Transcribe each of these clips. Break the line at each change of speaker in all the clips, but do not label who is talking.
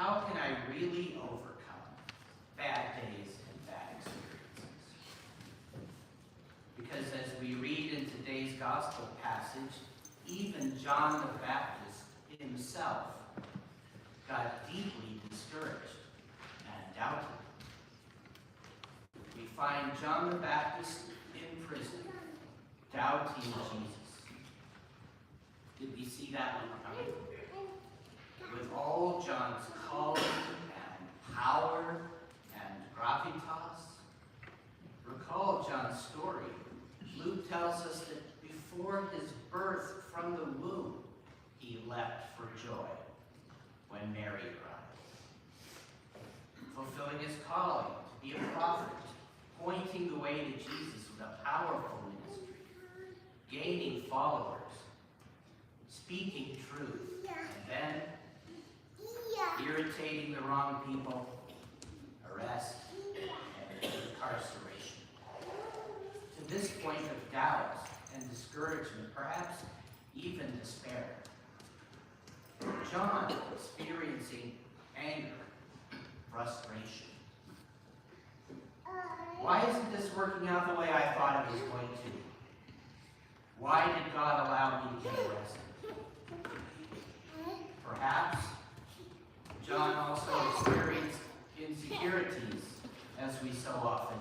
how can I really overcome bad days and bad experiences? Because as we read in today's gospel passage, even John the Baptist himself got deeply discouraged and doubted. We find John the Baptist in prison, doubting Jesus. Did we see that one coming? With all John's calling and power and gravitas. Recall John's story. Luke tells us that before his birth from the womb, he leapt for joy when Mary arrived. Fulfilling his calling to be a prophet, pointing the way to Jesus with a powerful ministry, gaining followers, speaking truth, and then irritating the wrong people, arrest, and incarceration. To this point of doubt and discouragement, perhaps even despair, John experiencing anger, frustration. Why isn't this working out the way I thought it was going to? Why did God allow me to get arrested? Perhaps John also experienced insecurities, as we so often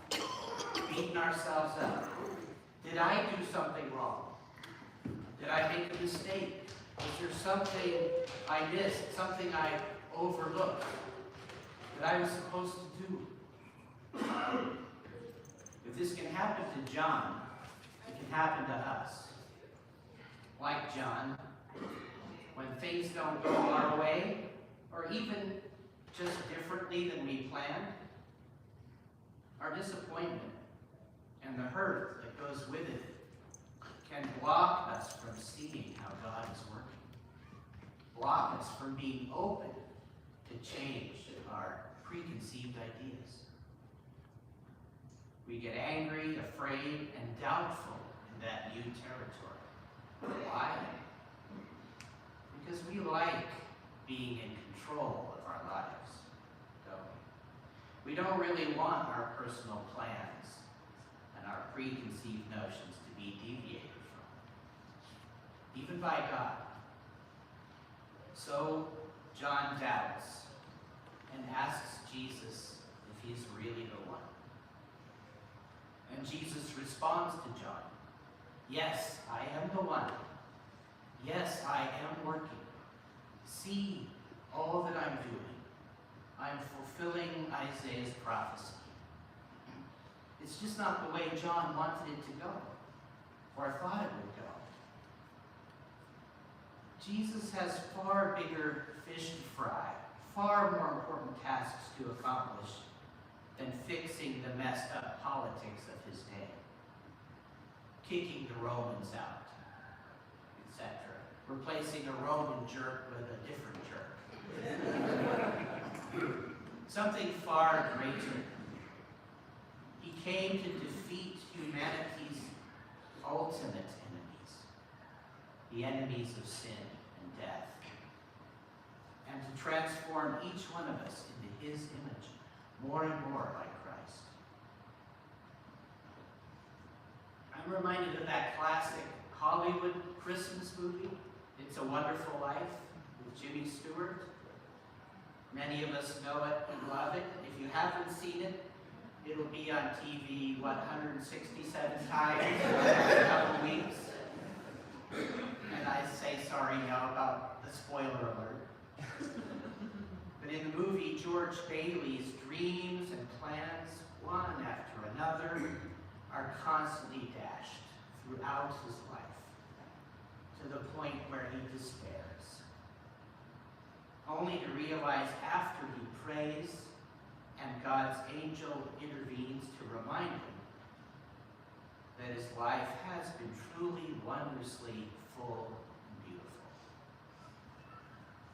do. Beating ourselves up. Did I do something wrong? Did I make a mistake? Was there something I missed, something I overlooked that I was supposed to do? If this can happen to John, it can happen to us. Like John, when things don't go our way, or even just differently than we planned, our disappointment and the hurt that goes with it can block us from seeing how God is working, block us from being open to change our preconceived ideas. We get angry, afraid, and doubtful in that new territory. Why? Because we like being in control of our lives, don't we? We don't really want our personal plans and our preconceived notions to be deviated from, even by God. So John doubts and asks Jesus if he's really the one. And Jesus responds to John, "Yes, I am the one. Yes, I am working. See all that I'm doing. I'm fulfilling Isaiah's prophecy. It's just not the way John wanted it to go, or thought it would go." Jesus has far bigger fish to fry, far more important tasks to accomplish than fixing the messed up politics of his day, kicking the Romans out, etc., replacing a Roman jerk with a different jerk. Something far greater. He came to defeat humanity's ultimate enemies, the enemies of sin and death, and to transform each one of us into his image, more and more like Christ. I'm reminded of that classic Hollywood Christmas movie, It's a Wonderful Life, with Jimmy Stewart. Many of us know it and love it. If you haven't seen it, it'll be on TV, 167 times in the next couple weeks. And I say sorry now about the spoiler alert. But in the movie, George Bailey's dreams and plans, one after another, are constantly dashed throughout his life, to the point where he despairs, only to realize after he prays and God's angel intervenes to remind him that his life has been truly wondrously full and beautiful.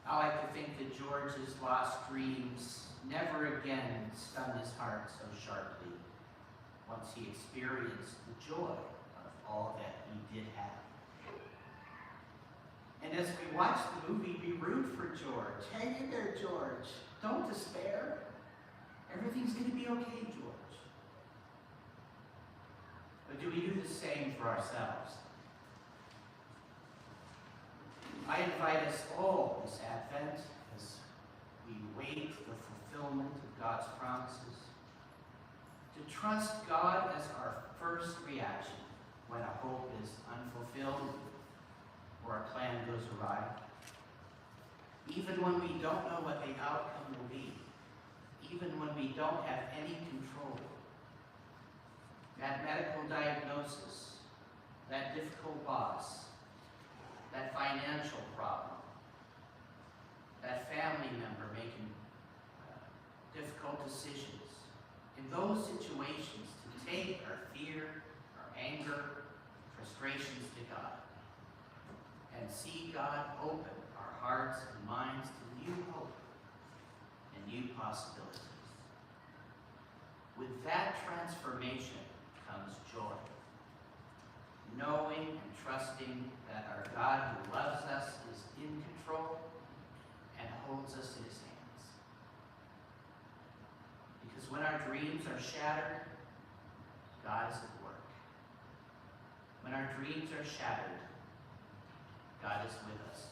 I like to think that George's lost dreams never again stung his heart so sharply once he experienced the joy of all that he did have. And as we watch the movie, we root for George. Hang in there, George. Everything's going to be okay, George. But do we do the same for ourselves? I invite us all this Advent, as we wait the fulfillment of God's promises, to trust God as our first reaction when a hope is unfulfilled or a plan goes awry. Even when we don't know what the outcome will be, even when we don't have any control. That medical diagnosis, that difficult boss, that financial problem, that family member making difficult decisions. In those situations, to take our fear, our anger, frustrations to God, and see God open our hearts and minds to new hope and new possibilities. With that transformation comes joy, knowing and trusting that our God who loves us is in control and holds us in his hands. Because when our dreams are shattered, God is at work. When our dreams are shattered, God is with us.